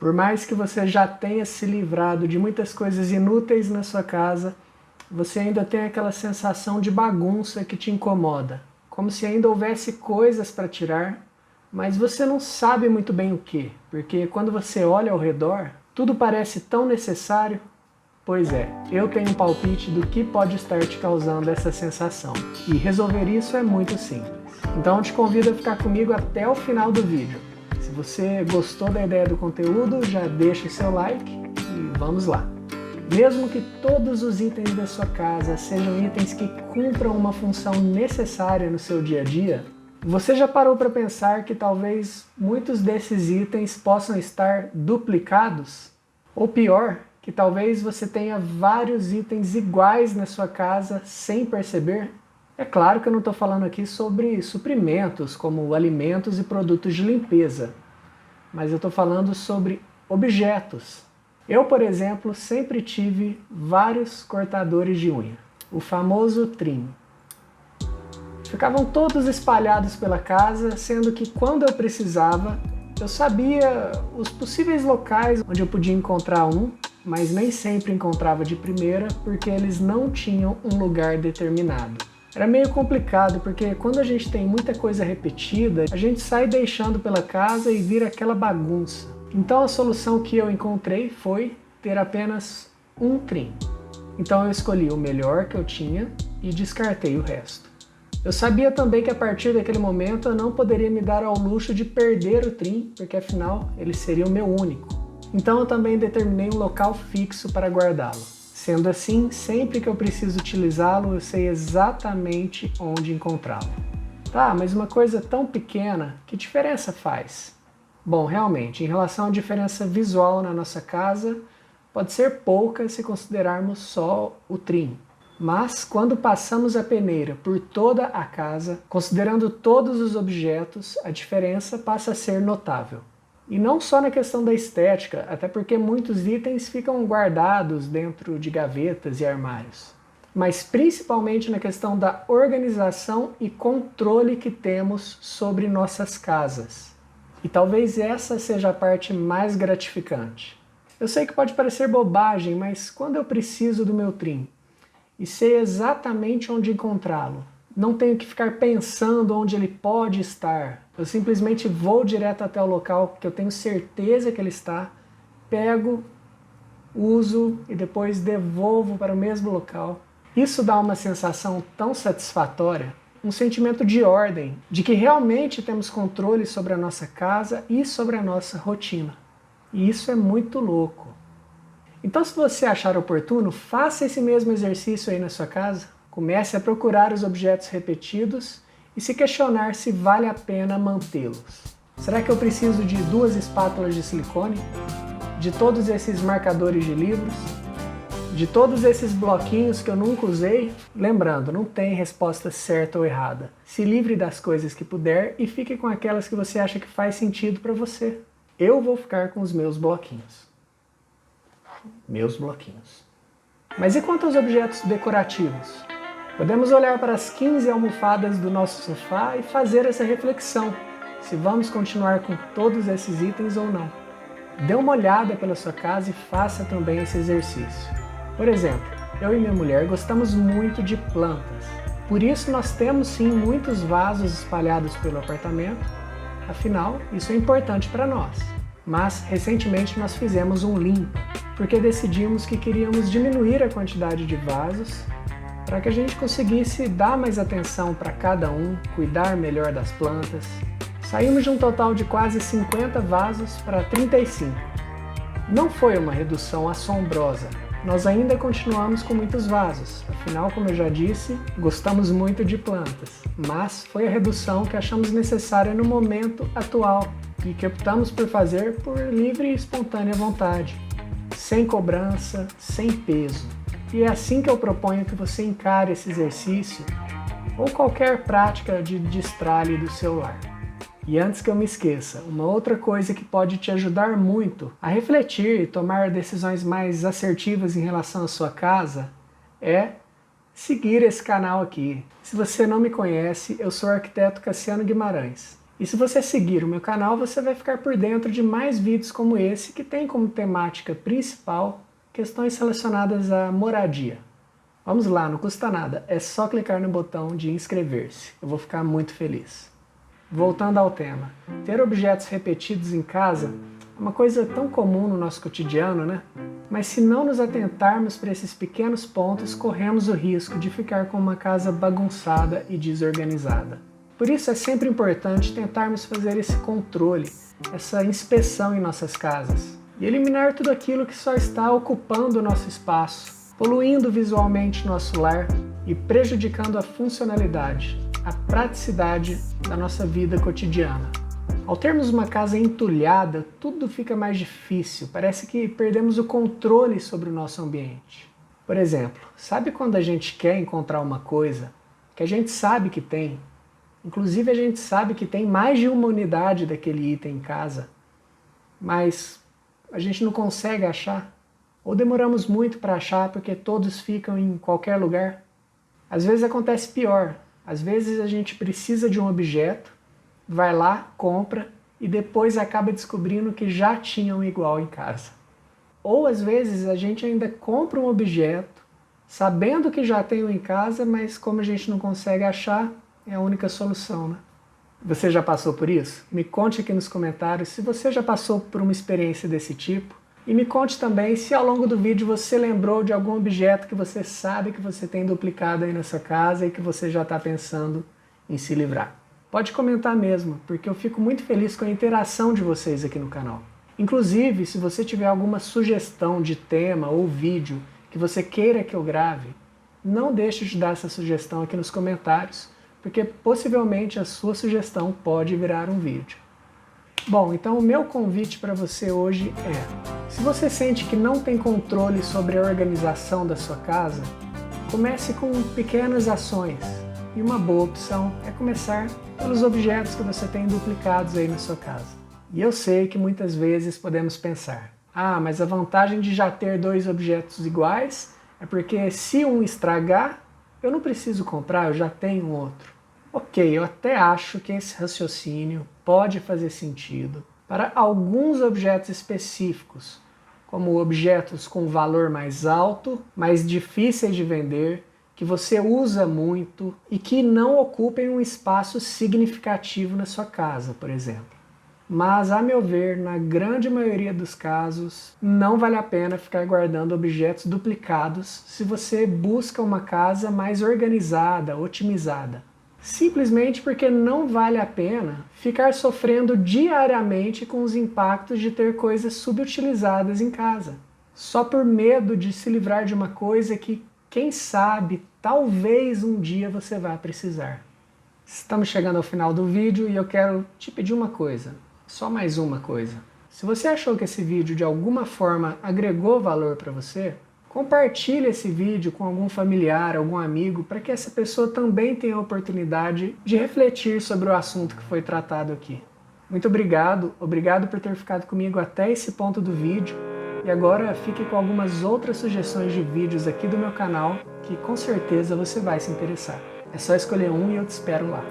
Por mais que você já tenha se livrado de muitas coisas inúteis na sua casa, você ainda tem aquela sensação de bagunça que te incomoda, como se ainda houvesse coisas para tirar, mas você não sabe muito bem o que, porque quando você olha ao redor, tudo parece tão necessário. Pois é, eu tenho um palpite do que pode estar te causando essa sensação, e resolver isso é muito simples. Então eu te convido a ficar comigo até o final do vídeo. Se você gostou da ideia do conteúdo, já deixa o seu like e vamos lá. Mesmo que todos os itens da sua casa sejam itens que cumpram uma função necessária no seu dia a dia, você já parou para pensar que talvez muitos desses itens possam estar duplicados? Ou pior, que talvez você tenha vários itens iguais na sua casa sem perceber? É claro que eu não estou falando aqui sobre suprimentos, como alimentos e produtos de limpeza, mas eu estou falando sobre objetos. Eu, por exemplo, sempre tive vários cortadores de unha, o famoso trim. Ficavam todos espalhados pela casa, sendo que quando eu precisava, eu sabia os possíveis locais onde eu podia encontrar um, mas nem sempre encontrava de primeira porque eles não tinham um lugar determinado. Era meio complicado porque quando a gente tem muita coisa repetida, a gente sai deixando pela casa e vira aquela bagunça. Então a solução que eu encontrei foi ter apenas um trim. Então eu escolhi o melhor que eu tinha e descartei o resto. Eu sabia também que a partir daquele momento eu não poderia me dar ao luxo de perder o trim, porque afinal ele seria o meu único. Então eu também determinei um local fixo para guardá-lo. Sendo assim, sempre que eu preciso utilizá-lo, eu sei exatamente onde encontrá-lo. Tá, mas uma coisa tão pequena, que diferença faz? Bom, realmente, em relação à diferença visual na nossa casa, pode ser pouca se considerarmos só o trim. Mas quando passamos a peneira por toda a casa, considerando todos os objetos, a diferença passa a ser notável. E não só na questão da estética, até porque muitos itens ficam guardados dentro de gavetas e armários, mas principalmente na questão da organização e controle que temos sobre nossas casas. E talvez essa seja a parte mais gratificante. Eu sei que pode parecer bobagem, mas quando eu preciso do meu trim e sei exatamente onde encontrá-lo, não tenho que ficar pensando onde ele pode estar. Eu simplesmente vou direto até o local que eu tenho certeza que ele está, pego, uso e depois devolvo para o mesmo local. Isso dá uma sensação tão satisfatória, um sentimento de ordem, de que realmente temos controle sobre a nossa casa e sobre a nossa rotina. E isso é muito louco. Então, se você achar oportuno, faça esse mesmo exercício aí na sua casa. Comece a procurar os objetos repetidos e se questionar se vale a pena mantê-los. Será que eu preciso de 2 espátulas de silicone? De todos esses marcadores de livros? De todos esses bloquinhos que eu nunca usei? Lembrando, não tem resposta certa ou errada. Se livre das coisas que puder e fique com aquelas que você acha que faz sentido para você. Eu vou ficar com os meus bloquinhos. Meus bloquinhos. Mas e quanto aos objetos decorativos? Podemos olhar para as 15 almofadas do nosso sofá e fazer essa reflexão, se vamos continuar com todos esses itens ou não. Dê uma olhada pela sua casa e faça também esse exercício. Por exemplo, eu e minha mulher gostamos muito de plantas. Por isso nós temos sim muitos vasos espalhados pelo apartamento, afinal isso é importante para nós. Mas recentemente nós fizemos um limpa, porque decidimos que queríamos diminuir a quantidade de vasos para que a gente conseguisse dar mais atenção para cada um, cuidar melhor das plantas. Saímos de um total de quase 50 vasos para 35. Não foi uma redução assombrosa, nós ainda continuamos com muitos vasos, afinal, como eu já disse, gostamos muito de plantas, mas foi a redução que achamos necessária no momento atual e que optamos por fazer por livre e espontânea vontade, sem cobrança, sem peso. E é assim que eu proponho que você encare esse exercício ou qualquer prática de destralhe do seu lar. E antes que eu me esqueça, uma outra coisa que pode te ajudar muito a refletir e tomar decisões mais assertivas em relação à sua casa é seguir esse canal aqui. Se você não me conhece, eu sou o arquiteto Cassiano Guimarães. E se você seguir o meu canal, você vai ficar por dentro de mais vídeos como esse, que tem como temática principal questões relacionadas à moradia. Vamos lá, não custa nada, é só clicar no botão de inscrever-se. Eu vou ficar muito feliz. Voltando ao tema, ter objetos repetidos em casa é uma coisa tão comum no nosso cotidiano, né? Mas se não nos atentarmos para esses pequenos pontos, corremos o risco de ficar com uma casa bagunçada e desorganizada. Por isso é sempre importante tentarmos fazer esse controle, essa inspeção em nossas casas e eliminar tudo aquilo que só está ocupando o nosso espaço, poluindo visualmente nosso lar e prejudicando a funcionalidade, a praticidade da nossa vida cotidiana. Ao termos uma casa entulhada, tudo fica mais difícil, parece que perdemos o controle sobre o nosso ambiente. Por exemplo, sabe quando a gente quer encontrar uma coisa que a gente sabe que tem, inclusive a gente sabe que tem mais de uma unidade daquele item em casa, mas a gente não consegue achar? Ou demoramos muito para achar porque todos ficam em qualquer lugar? Às vezes acontece pior, às vezes a gente precisa de um objeto, vai lá, compra e depois acaba descobrindo que já tinha um igual em casa. Ou às vezes a gente ainda compra um objeto, sabendo que já tem um em casa, mas como a gente não consegue achar, é a única solução, né? Você já passou por isso? Me conte aqui nos comentários se você já passou por uma experiência desse tipo. E me conte também se ao longo do vídeo você lembrou de algum objeto que você sabe que você tem duplicado aí na sua casa e que você já está pensando em se livrar. Pode comentar mesmo, porque eu fico muito feliz com a interação de vocês aqui no canal. Inclusive, se você tiver alguma sugestão de tema ou vídeo que você queira que eu grave, não deixe de dar essa sugestão aqui nos comentários, porque possivelmente a sua sugestão pode virar um vídeo. Bom, então o meu convite para você hoje é, se você sente que não tem controle sobre a organização da sua casa, comece com pequenas ações. E uma boa opção é começar pelos objetos que você tem duplicados aí na sua casa. E eu sei que muitas vezes podemos pensar, mas a vantagem de já ter dois objetos iguais é porque se um estragar, eu não preciso comprar, eu já tenho outro. Ok, eu até acho que esse raciocínio pode fazer sentido para alguns objetos específicos, como objetos com valor mais alto, mais difíceis de vender, que você usa muito e que não ocupem um espaço significativo na sua casa, por exemplo. Mas, a meu ver, na grande maioria dos casos, não vale a pena ficar guardando objetos duplicados se você busca uma casa mais organizada, otimizada. Simplesmente porque não vale a pena ficar sofrendo diariamente com os impactos de ter coisas subutilizadas em casa, só por medo de se livrar de uma coisa que, quem sabe, talvez um dia você vá precisar. Estamos chegando ao final do vídeo e eu quero te pedir uma coisa, só mais uma coisa. Se você achou que esse vídeo de alguma forma agregou valor para você, compartilhe esse vídeo com algum familiar, algum amigo, para que essa pessoa também tenha a oportunidade de refletir sobre o assunto que foi tratado aqui. Muito obrigado por ter ficado comigo até esse ponto do vídeo. E agora fique com algumas outras sugestões de vídeos aqui do meu canal, que com certeza você vai se interessar. É só escolher um e eu te espero lá.